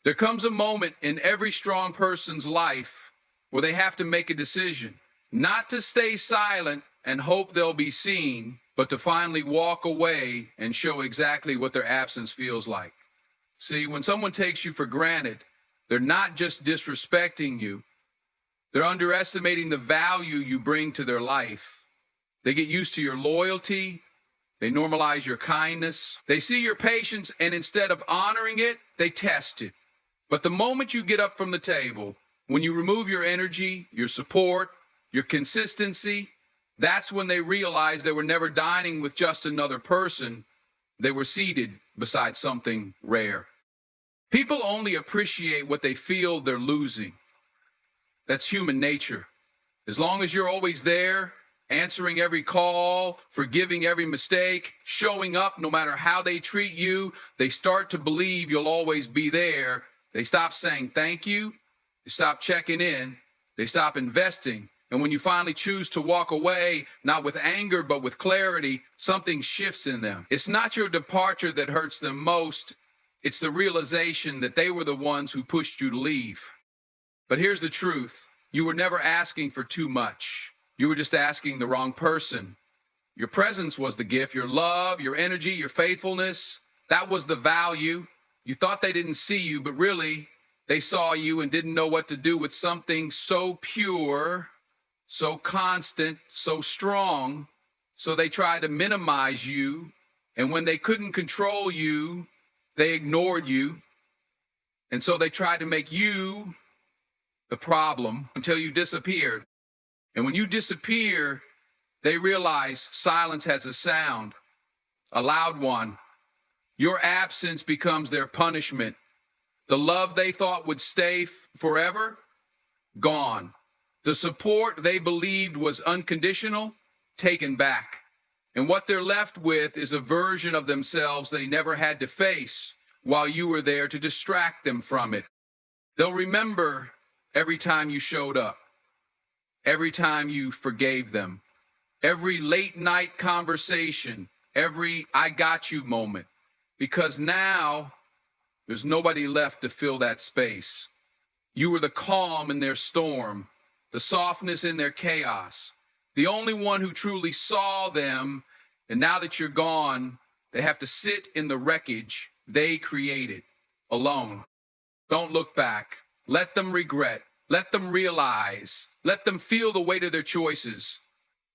There comes a moment in every strong person's life where they have to make a decision, not to stay silent and hope they'll be seen, but to finally walk away and show exactly what their absence feels like. See, when someone takes you for granted, they're not just disrespecting you, they're underestimating the value you bring to their life. They get used to your loyalty, they normalize your kindness, they see your patience, and instead of honoring it, they test it. But the moment you get up from the table, when you remove your energy, your support, your consistency, that's when they realize they were never dining with just another person. They were seated beside something rare. People only appreciate what they feel they're losing. That's human nature. As long as you're always there, answering every call, forgiving every mistake, showing up no matter how they treat you, they start to believe you'll always be there. They stop saying thank you, they stop checking in, they stop investing. And when you finally choose to walk away, not with anger, but with clarity, something shifts in them. It's not your departure that hurts them most. It's the realization that they were the ones who pushed you to leave. But here's the truth. You were never asking for too much. You were just asking the wrong person. Your presence was the gift, your love, your energy, your faithfulness. That was the value. You thought they didn't see you, but really, they saw you and didn't know what to do with something so pure, so constant, so strong. So they tried to minimize you. And when they couldn't control you, they ignored you. And so they tried to make you the problem until you disappeared. And when you disappear, they realize silence has a sound, a loud one. Your absence becomes their punishment. The love they thought would stay forever, gone. The support they believed was unconditional, taken back. And what they're left with is a version of themselves they never had to face while you were there to distract them from it. They'll remember every time you showed up, every time you forgave them, every late night conversation, every I got you moment, because now there's nobody left to fill that space. You were the calm in their storm, the softness in their chaos, the only one who truly saw them. And now that you're gone, they have to sit in the wreckage they created alone. Don't look back. Let them regret. Let them realize. Let them feel the weight of their choices.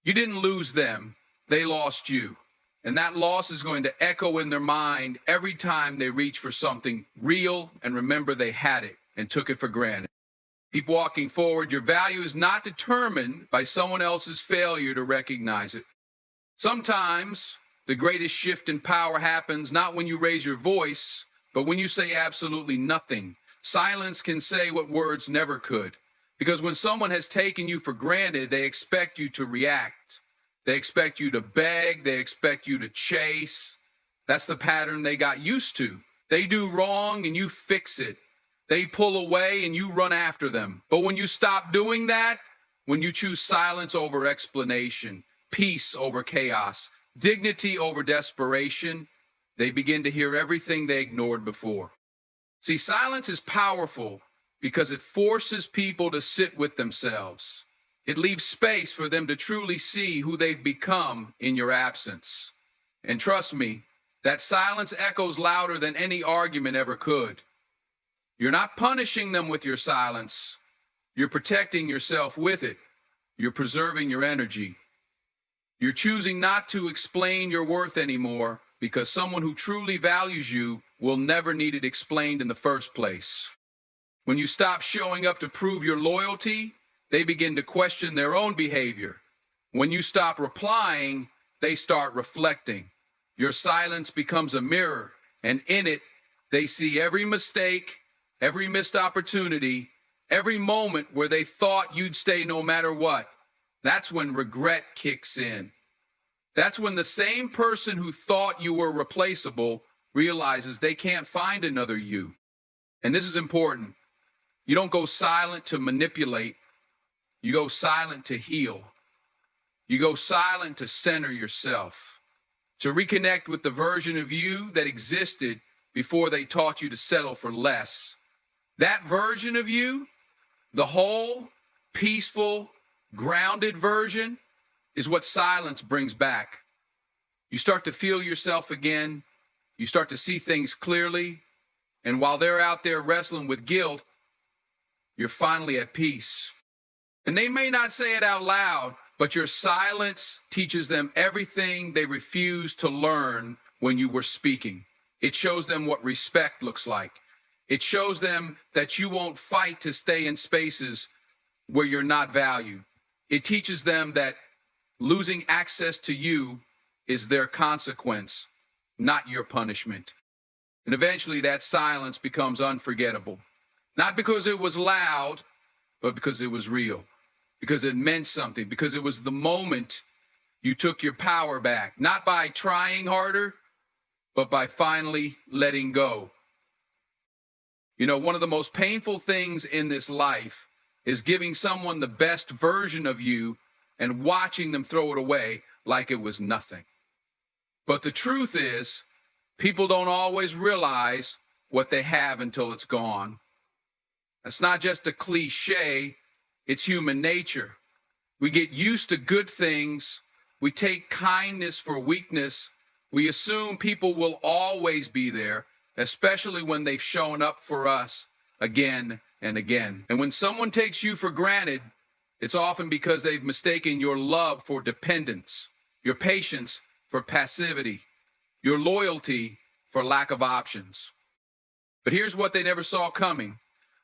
You didn't lose them. They lost you. And that loss is going to echo in their mind every time they reach for something real and remember they had it and took it for granted. Keep walking forward. Your value is not determined by someone else's failure to recognize it. Sometimes the greatest shift in power happens not when you raise your voice, but when you say absolutely nothing. Silence can say what words never could. Because when someone has taken you for granted, they expect you to react. They expect you to beg. They expect you to chase. That's the pattern they got used to. They do wrong and you fix it. They pull away and you run after them. But when you stop doing that, when you choose silence over explanation, peace over chaos, dignity over desperation, they begin to hear everything they ignored before. See, silence is powerful because it forces people to sit with themselves. It leaves space for them to truly see who they've become in your absence. And trust me, that silence echoes louder than any argument ever could. You're not punishing them with your silence. You're protecting yourself with it. You're preserving your energy. You're choosing not to explain your worth anymore because someone who truly values you will never need it explained in the first place. When you stop showing up to prove your loyalty, they begin to question their own behavior. When you stop replying, they start reflecting. Your silence becomes a mirror, and in it, they see every mistake, every missed opportunity, every moment where they thought you'd stay no matter what. That's when regret kicks in. That's when the same person who thought you were replaceable realizes they can't find another you. And this is important. You don't go silent to manipulate. You go silent to heal. You go silent to center yourself, to reconnect with the version of you that existed before they taught you to settle for less. That version of you, the whole, peaceful, grounded version, is what silence brings back. You start to feel yourself again. You start to see things clearly. And while they're out there wrestling with guilt, you're finally at peace. And they may not say it out loud, but your silence teaches them everything they refused to learn when you were speaking. It shows them what respect looks like. It shows them that you won't fight to stay in spaces where you're not valued. It teaches them that losing access to you is their consequence, not your punishment. And eventually that silence becomes unforgettable. Not because it was loud, but because it was real. Because it meant something. Because it was the moment you took your power back. Not by trying harder, but by finally letting go. You know, one of the most painful things in this life is giving someone the best version of you and watching them throw it away like it was nothing. But the truth is, people don't always realize what they have until it's gone. That's not just a cliche, it's human nature. We get used to good things. We take kindness for weakness. We assume people will always be there, especially when they've shown up for us again and again. And when someone takes you for granted, it's often because they've mistaken your love for dependence, your patience for passivity, your loyalty for lack of options. But here's what they never saw coming.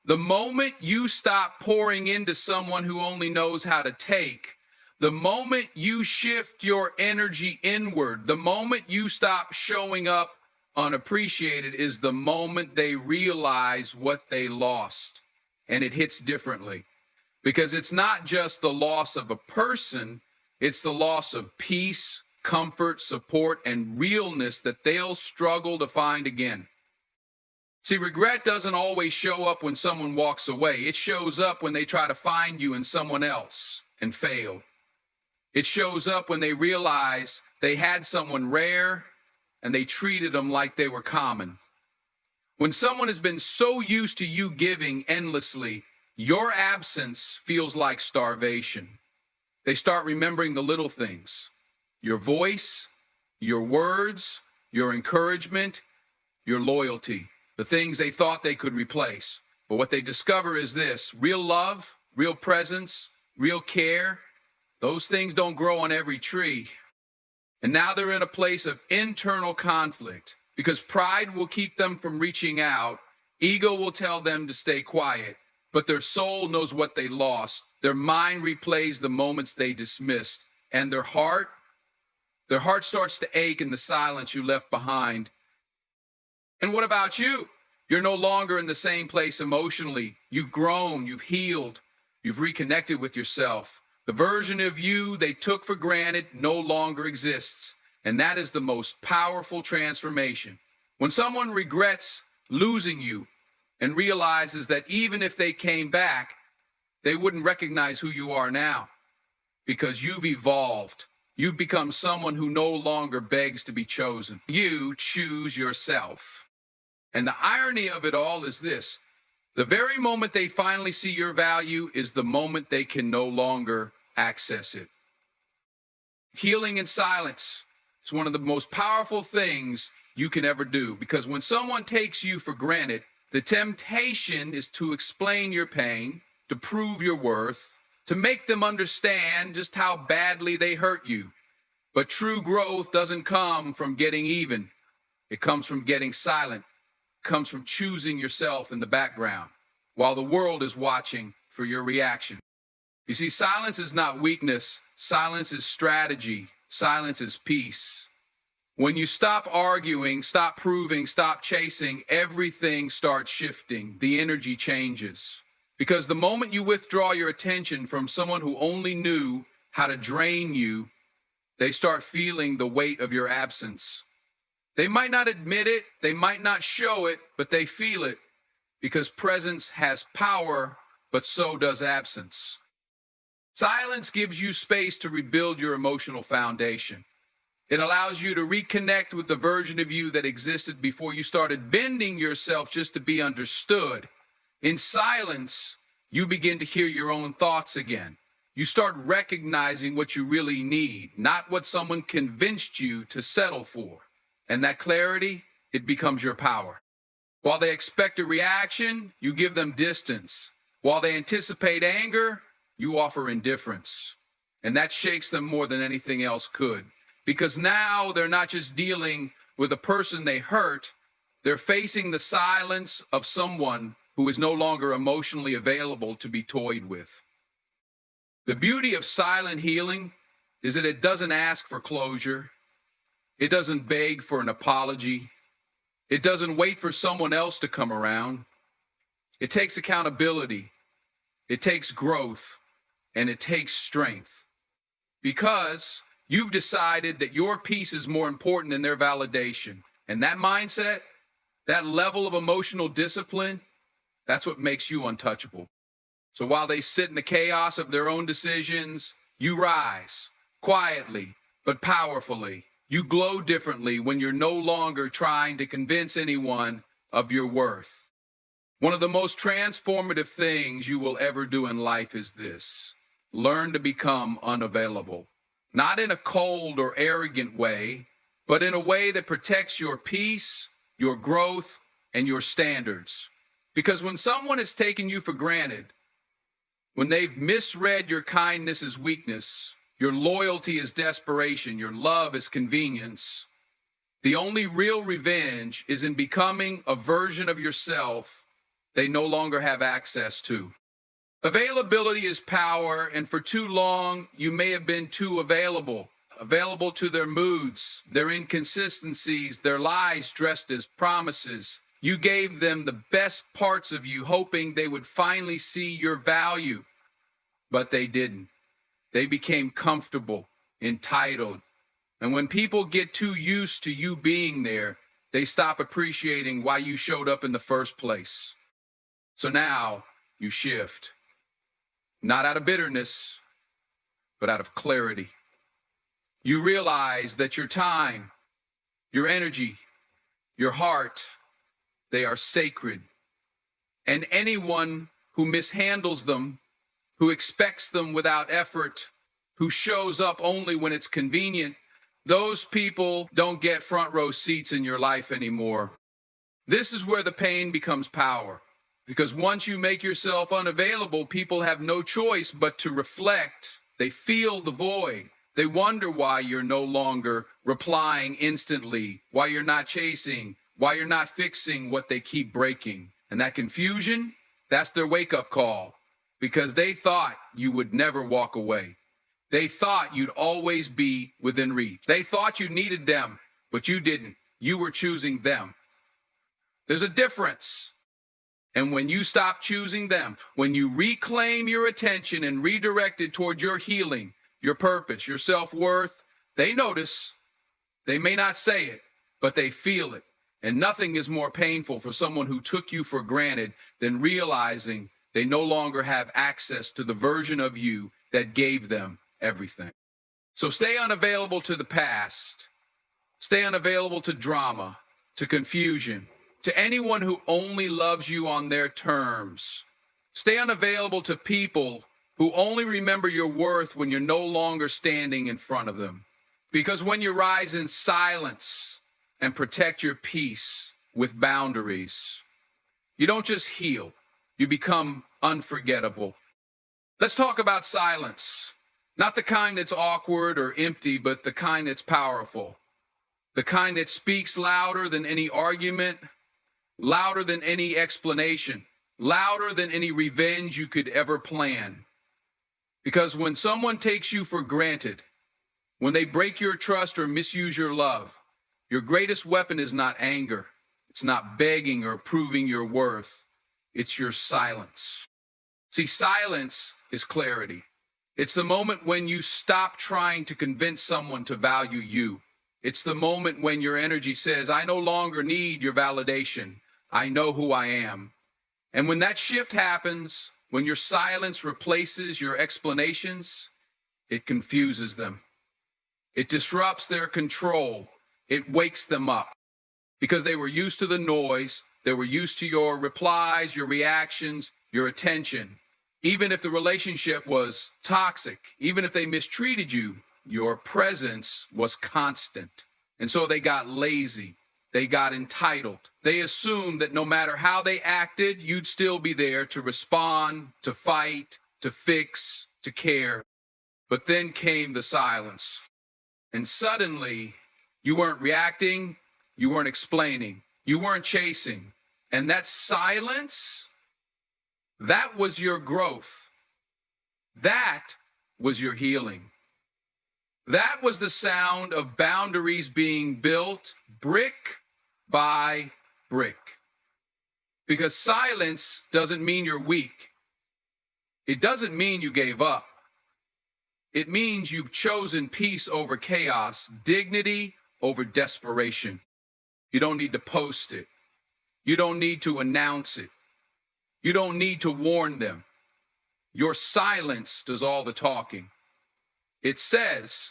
The moment you stop pouring into someone who only knows how to take, the moment you shift your energy inward, the moment you stop showing up unappreciated is the moment they realize what they lost. And it hits differently. Because it's not just the loss of a person, it's the loss of peace, comfort, support, and realness that they'll struggle to find again. See, regret doesn't always show up when someone walks away. It shows up when they try to find you in someone else and fail. It shows up when they realize they had someone rare and they treated them like they were common. When someone has been so used to you giving endlessly, your absence feels like starvation. They start remembering the little things. Your voice, your words, your encouragement, your loyalty. The things they thought they could replace. But what they discover is this: real love, real presence, real care. Those things don't grow on every tree. And now they're in a place of internal conflict because pride will keep them from reaching out. Ego will tell them to stay quiet, but their soul knows what they lost. Their mind replays the moments they dismissed, and their heart starts to ache in the silence you left behind. And what about you? You're no longer in the same place emotionally. You've grown, you've healed, you've reconnected with yourself. The version of you they took for granted no longer exists. And that is the most powerful transformation. When someone regrets losing you and realizes that even if they came back, they wouldn't recognize who you are now because you've evolved. You've become someone who no longer begs to be chosen. You choose yourself. And the irony of it all is this: the very moment they finally see your value is the moment they can no longer access it. Healing in silence is one of the most powerful things you can ever do, because when someone takes you for granted, the temptation is to explain your pain, to prove your worth, to make them understand just how badly they hurt you. But true growth doesn't come from getting even. It comes from getting silent. It comes from choosing yourself in the background while the world is watching for your reaction. You see, silence is not weakness. Silence is strategy. Silence is peace. When you stop arguing, stop proving, stop chasing, everything starts shifting. The energy changes. Because the moment you withdraw your attention from someone who only knew how to drain you, they start feeling the weight of your absence. They might not admit it, they might not show it, but they feel it, because presence has power, but so does absence. Silence gives you space to rebuild your emotional foundation. It allows you to reconnect with the version of you that existed before you started bending yourself just to be understood. In silence, you begin to hear your own thoughts again. You start recognizing what you really need, not what someone convinced you to settle for. And that clarity, it becomes your power. While they expect a reaction, you give them distance. While they anticipate anger, you offer indifference. And that shakes them more than anything else could. Because now they're not just dealing with a person they hurt, they're facing the silence of someone who is no longer emotionally available to be toyed with. The beauty of silent healing is that it doesn't ask for closure. It doesn't beg for an apology. It doesn't wait for someone else to come around. It takes accountability. It takes growth. And it takes strength. Because you've decided that your peace is more important than their validation. And that mindset, that level of emotional discipline, that's what makes you untouchable. So while they sit in the chaos of their own decisions, you rise, quietly but powerfully. You glow differently when you're no longer trying to convince anyone of your worth. One of the most transformative things you will ever do in life is this: learn to become unavailable. Not in a cold or arrogant way, but in a way that protects your peace, your growth, and your standards. Because when someone has taken you for granted, when they've misread your kindness as weakness, your loyalty as desperation, your love as convenience, the only real revenge is in becoming a version of yourself they no longer have access to. Availability is power, and for too long, you may have been too available to their moods, their inconsistencies, their lies dressed as promises. You gave them the best parts of you, hoping they would finally see your value. But they didn't. They became comfortable, entitled. And when people get too used to you being there, they stop appreciating why you showed up in the first place. So now you shift. Not out of bitterness, but out of clarity. You realize that your time, your energy, your heart, they are sacred. And anyone who mishandles them, who expects them without effort, who shows up only when it's convenient, those people don't get front row seats in your life anymore. This is where the pain becomes power. Because once you make yourself unavailable, people have no choice but to reflect. They feel the void. They wonder why you're no longer replying instantly, why you're not chasing, why you're not fixing what they keep breaking. And that confusion, that's their wake-up call. Because they thought you would never walk away. They thought you'd always be within reach. They thought you needed them, but you didn't. You were choosing them. There's a difference. And when you stop choosing them, when you reclaim your attention and redirect it toward your healing, your purpose, your self-worth, they notice. They may not say it, but they feel it. And nothing is more painful for someone who took you for granted than realizing they no longer have access to the version of you that gave them everything. So stay unavailable to the past. Stay unavailable to drama, to confusion, to anyone who only loves you on their terms. Stay unavailable to people who only remember your worth when you're no longer standing in front of them. Because when you rise in silence and protect your peace with boundaries, you don't just heal, you become unforgettable. Let's talk about silence. Not the kind that's awkward or empty, but the kind that's powerful. The kind that speaks louder than any argument, louder than any explanation, louder than any revenge you could ever plan. Because when someone takes you for granted, when they break your trust or misuse your love, your greatest weapon is not anger. It's not begging or proving your worth. It's your silence. See, silence is clarity. It's the moment when you stop trying to convince someone to value you. It's the moment when your energy says, I no longer need your validation. I know who I am. And when that shift happens, when your silence replaces your explanations, it confuses them. It disrupts their control. It wakes them up because they were used to the noise, They were used to your replies, your reactions, your attention. Even if the relationship was toxic, even if they mistreated you, your presence was constant. And so they got lazy. They got entitled. They assumed that no matter how they acted, you'd still be there to respond, to fight, to fix, to care. But then came the silence. And suddenly, you weren't reacting, you weren't explaining, you weren't chasing. And that silence, that was your growth. That was your healing. That was the sound of boundaries being built brick by brick. Because silence doesn't mean you're weak. It doesn't mean you gave up. It means you've chosen peace over chaos, dignity over desperation. You don't need to post it. You don't need to announce it. You don't need to warn them. Your silence does all the talking. It says,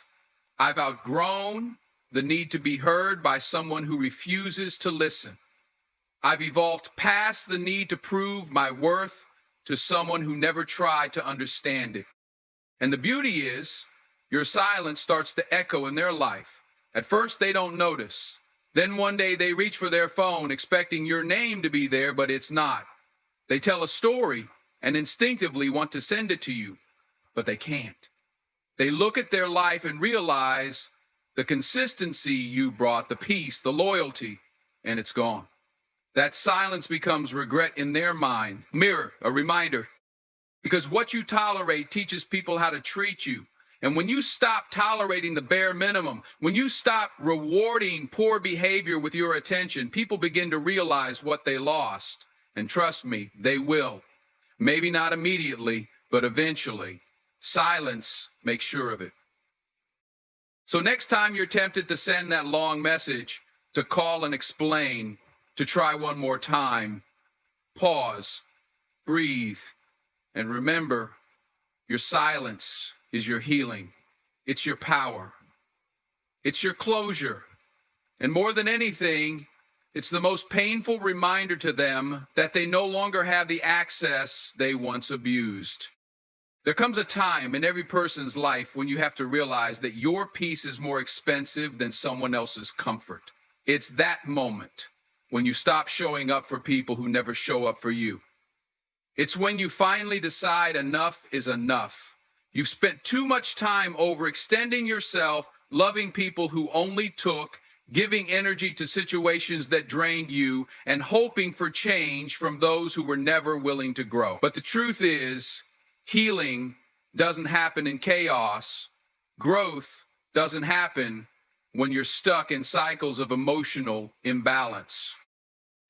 I've outgrown the need to be heard by someone who refuses to listen. I've evolved past the need to prove my worth to someone who never tried to understand it. And the beauty is, your silence starts to echo in their life. At first, they don't notice. Then one day they reach for their phone expecting your name to be there, but it's not. They tell a story and instinctively want to send it to you, but they can't. They look at their life and realize the consistency you brought, the peace, the loyalty, and it's gone. That silence becomes regret in their mind. Mirror, a reminder. Because what you tolerate teaches people how to treat you. And when you stop tolerating the bare minimum, when you stop rewarding poor behavior with your attention, people begin to realize what they lost. And trust me, they will. Maybe not immediately, but eventually. Silence makes sure of it. So next time you're tempted to send that long message, to call and explain, to try one more time, pause, breathe, and remember, your silence is your healing. It's your power. It's your closure. And more than anything, it's the most painful reminder to them that they no longer have the access they once abused. There comes a time in every person's life when you have to realize that your peace is more expensive than someone else's comfort. It's that moment when you stop showing up for people who never show up for you. It's when you finally decide enough is enough. You've spent too much time overextending yourself, loving people who only took, giving energy to situations that drained you, and hoping for change from those who were never willing to grow. But the truth is, healing doesn't happen in chaos. Growth doesn't happen when you're stuck in cycles of emotional imbalance.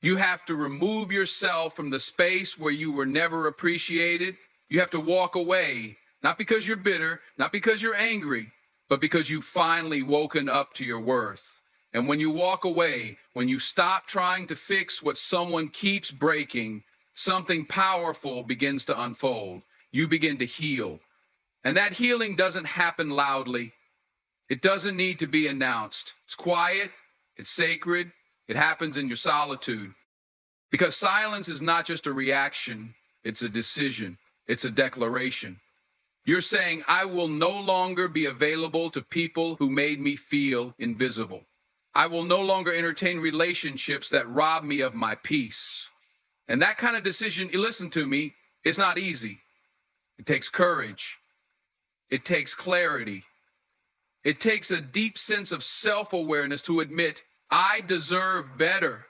You have to remove yourself from the space where you were never appreciated. You have to walk away, not because you're bitter, not because you're angry, but because you've finally woken up to your worth. And when you walk away, when you stop trying to fix what someone keeps breaking, something powerful begins to unfold. You begin to heal. And that healing doesn't happen loudly. It doesn't need to be announced. It's quiet, it's sacred, it happens in your solitude. Because silence is not just a reaction, it's a decision, it's a declaration. You're saying, I will no longer be available to people who made me feel invisible. I will no longer entertain relationships that rob me of my peace. And that kind of decision, listen to me, it's not easy. It takes courage. It takes clarity. It takes a deep sense of self-awareness to admit, I deserve better.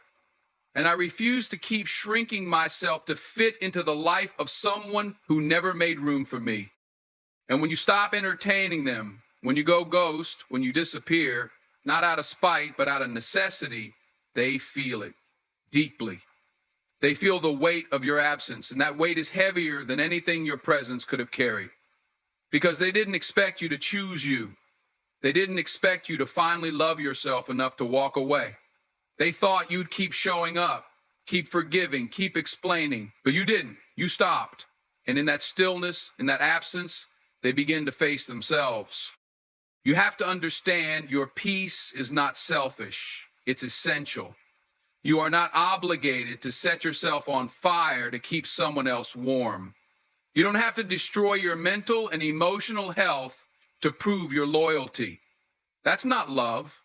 And I refuse to keep shrinking myself to fit into the life of someone who never made room for me. And when you stop entertaining them, when you go ghost, when you disappear, not out of spite, but out of necessity, they feel it deeply. They feel the weight of your absence, and that weight is heavier than anything your presence could have carried. Because they didn't expect you to choose you. They didn't expect you to finally love yourself enough to walk away. They thought you'd keep showing up, keep forgiving, keep explaining, but you didn't. You stopped. And in that stillness, in that absence, they begin to face themselves. You have to understand your peace is not selfish. It's essential. You are not obligated to set yourself on fire to keep someone else warm. You don't have to destroy your mental and emotional health to prove your loyalty. That's not love.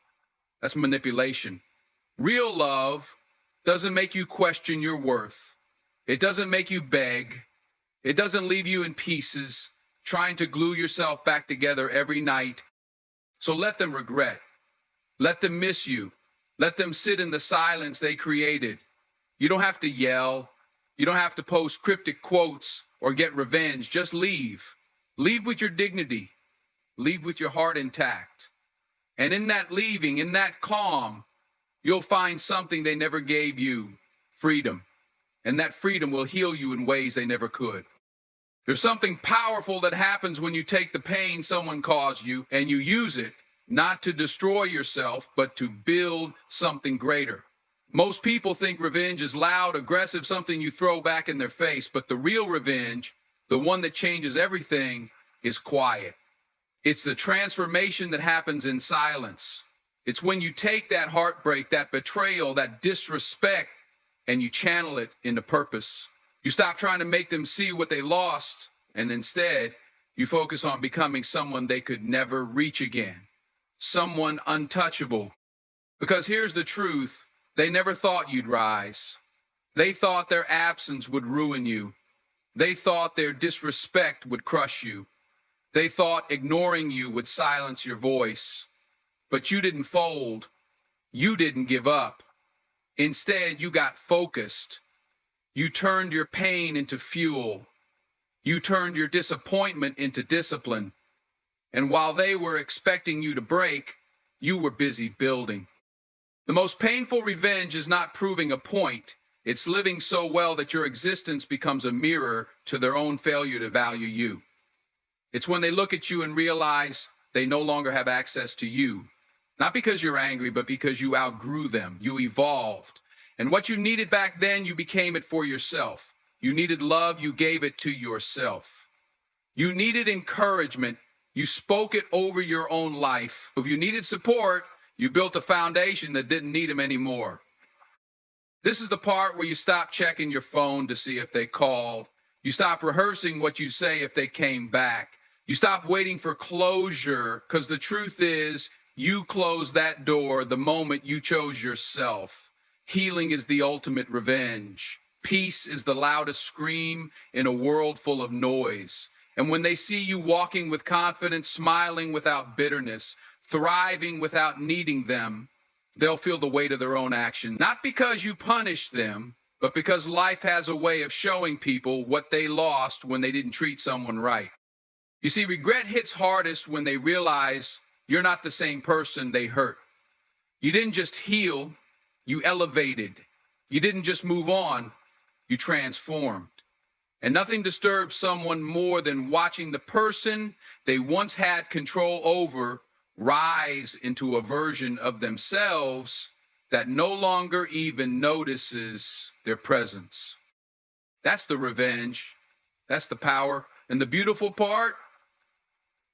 That's manipulation. Real love doesn't make you question your worth. It doesn't make you beg. It doesn't leave you in pieces, trying to glue yourself back together every night. So let them regret. Let them miss you. Let them sit in the silence they created. You don't have to yell. You don't have to post cryptic quotes or get revenge. Just leave. Leave with your dignity. Leave with your heart intact. And in that leaving, in that calm, you'll find something they never gave you, freedom. And that freedom will heal you in ways they never could. There's something powerful that happens when you take the pain someone caused you and you use it, not to destroy yourself, but to build something greater. Most people think revenge is loud, aggressive, something you throw back in their face, but the real revenge, the one that changes everything, is quiet. It's the transformation that happens in silence. It's when you take that heartbreak, that betrayal, that disrespect, and you channel it into purpose. You stop trying to make them see what they lost, and instead, you focus on becoming someone they could never reach again. Someone untouchable. Because here's the truth, they never thought you'd rise. They thought their absence would ruin you. They thought their disrespect would crush you. They thought ignoring you would silence your voice. But you didn't fold. You didn't give up. Instead, you got focused. You turned your pain into fuel. You turned your disappointment into discipline. And while they were expecting you to break, you were busy building. The most painful revenge is not proving a point. It's living so well that your existence becomes a mirror to their own failure to value you. It's when they look at you and realize they no longer have access to you. Not because you're angry, but because you outgrew them. You evolved. And what you needed back then, you became it for yourself. You needed love, you gave it to yourself. You needed encouragement, you spoke it over your own life. If you needed support, you built a foundation that didn't need them anymore. This is the part where you stop checking your phone to see if they called. You stop rehearsing what you say if they came back. You stop waiting for closure, because the truth is, you closed that door the moment you chose yourself. Healing is the ultimate revenge. Peace is the loudest scream in a world full of noise. And when they see you walking with confidence, smiling without bitterness, thriving without needing them, they'll feel the weight of their own action. Not because you punished them, but because life has a way of showing people what they lost when they didn't treat someone right. You see, regret hits hardest when they realize you're not the same person they hurt. You didn't just heal, you elevated. You didn't just move on, you transformed. And nothing disturbs someone more than watching the person they once had control over rise into a version of themselves that no longer even notices their presence. That's the revenge. That's the power. And the beautiful part,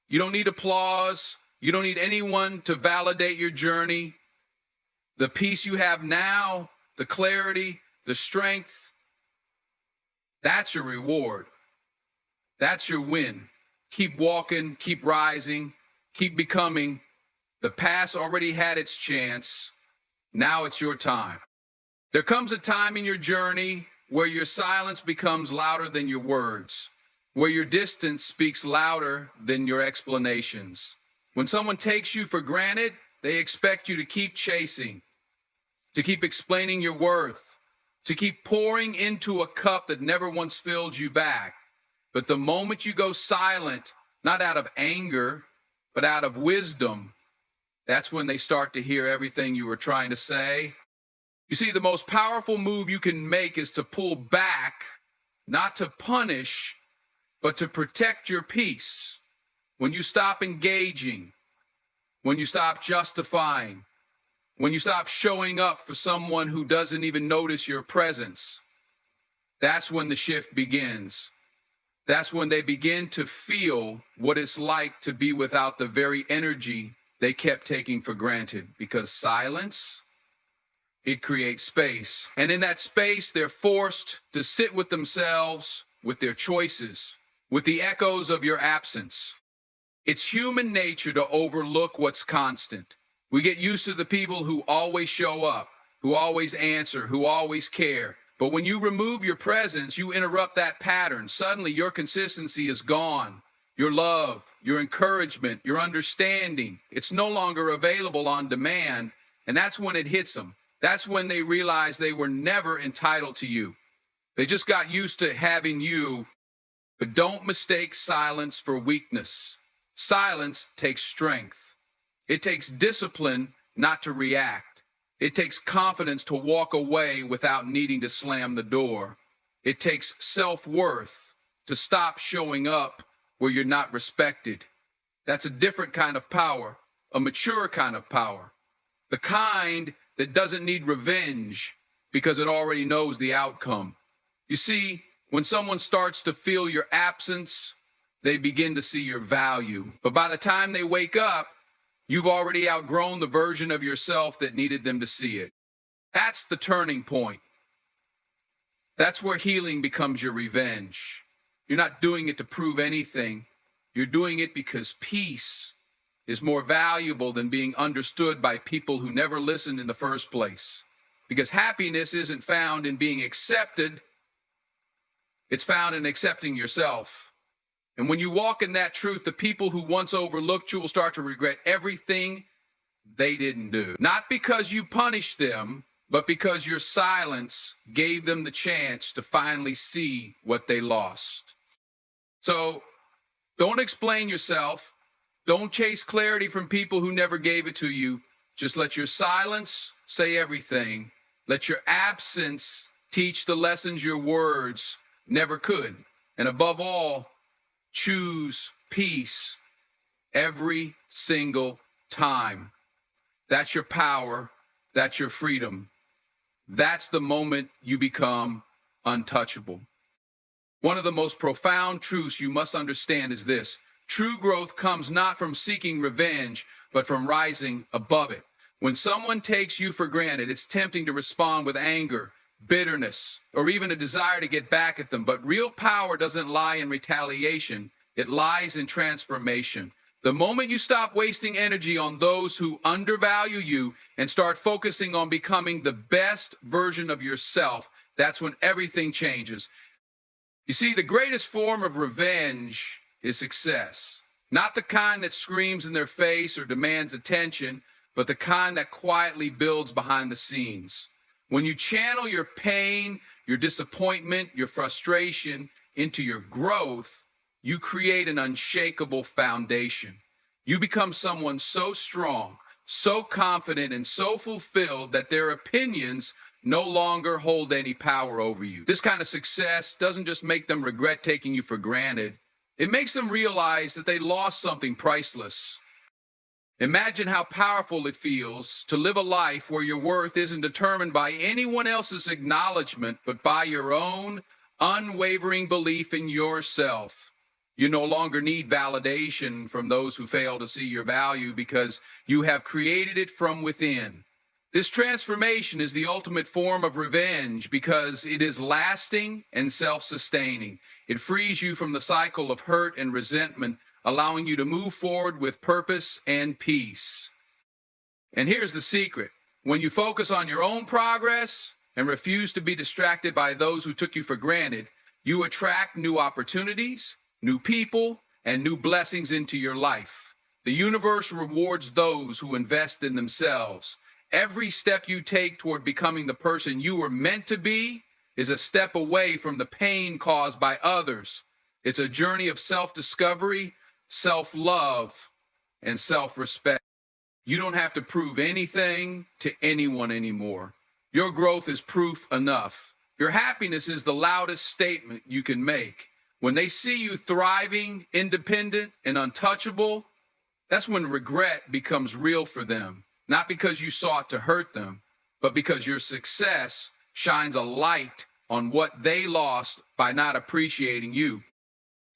you don't need applause. You don't need anyone to validate your journey. The peace you have now, the clarity, the strength, that's your reward. That's your win. Keep walking, keep rising, keep becoming. The past already had its chance. Now it's your time. There comes a time in your journey where your silence becomes louder than your words, where your distance speaks louder than your explanations. When someone takes you for granted, they expect you to keep chasing, to keep explaining your worth, to keep pouring into a cup that never once filled you back. But the moment you go silent, not out of anger, but out of wisdom, that's when they start to hear everything you were trying to say. You see, the most powerful move you can make is to pull back, not to punish, but to protect your peace. When you stop engaging, when you stop justifying, when you stop showing up for someone who doesn't even notice your presence, that's when the shift begins. That's when they begin to feel what it's like to be without the very energy they kept taking for granted. Because silence it creates space. And in that space, they're forced to sit with themselves, with their choices, with the echoes of your absence. It's human nature to overlook what's constant. We get used to the people who always show up, who always answer, who always care. But when you remove your presence, you interrupt that pattern. Suddenly, your consistency is gone. Your love, your encouragement, your understanding, it's no longer available on demand. And that's when it hits them. That's when they realize they were never entitled to you. They just got used to having you. But don't mistake silence for weakness. Silence takes strength. It takes discipline not to react. It takes confidence to walk away without needing to slam the door. It takes self-worth to stop showing up where you're not respected. That's a different kind of power, a mature kind of power. The kind that doesn't need revenge because it already knows the outcome. You see, when someone starts to feel your absence, they begin to see your value. But by the time they wake up, you've already outgrown the version of yourself that needed them to see it. That's the turning point. That's where healing becomes your revenge. You're not doing it to prove anything. You're doing it because peace is more valuable than being understood by people who never listened in the first place. Because happiness isn't found in being accepted. It's found in accepting yourself. And when you walk in that truth, the people who once overlooked you will start to regret everything they didn't do. Not because you punished them, but because your silence gave them the chance to finally see what they lost. So don't explain yourself. Don't chase clarity from people who never gave it to you. Just let your silence say everything. Let your absence teach the lessons your words never could. And above all, choose peace every single time. That's your power. That's your freedom. That's the moment you become untouchable. One of the most profound truths you must understand is this: true growth comes not from seeking revenge, but from rising above it. When someone takes you for granted, it's tempting to respond with anger, bitterness, or even a desire to get back at them. But real power doesn't lie in retaliation. It lies in transformation. The moment you stop wasting energy on those who undervalue you and start focusing on becoming the best version of yourself, that's when everything changes. You see, the greatest form of revenge is success. Not the kind that screams in their face or demands attention, but the kind that quietly builds behind the scenes. When you channel your pain, your disappointment, your frustration into your growth, you create an unshakable foundation. You become someone so strong, so confident, and so fulfilled that their opinions no longer hold any power over you. This kind of success doesn't just make them regret taking you for granted. It makes them realize that they lost something priceless. Imagine how powerful it feels to live a life where your worth isn't determined by anyone else's acknowledgement, but by your own unwavering belief in yourself. You no longer need validation from those who fail to see your value because you have created it from within. This transformation is the ultimate form of revenge because it is lasting and self-sustaining. It frees you from the cycle of hurt and resentment, allowing you to move forward with purpose and peace. And here's the secret. When you focus on your own progress and refuse to be distracted by those who took you for granted, you attract new opportunities, new people, and new blessings into your life. The universe rewards those who invest in themselves. Every step you take toward becoming the person you were meant to be is a step away from the pain caused by others. It's a journey of self-discovery, self-love, and self-respect. You don't have to prove anything to anyone anymore. Your growth is proof enough. Your happiness is the loudest statement you can make. When they see you thriving, independent, and untouchable, that's when regret becomes real for them. Not because you sought to hurt them, but because your success shines a light on what they lost by not appreciating you.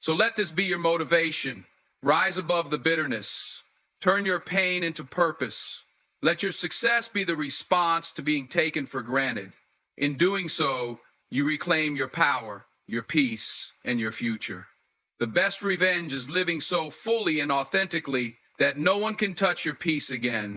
So let this be your motivation. Rise above the bitterness. Turn your pain into purpose. Let your success be the response to being taken for granted. In doing so, you reclaim your power, your peace, and your future. The best revenge is living so fully and authentically that no one can touch your peace again.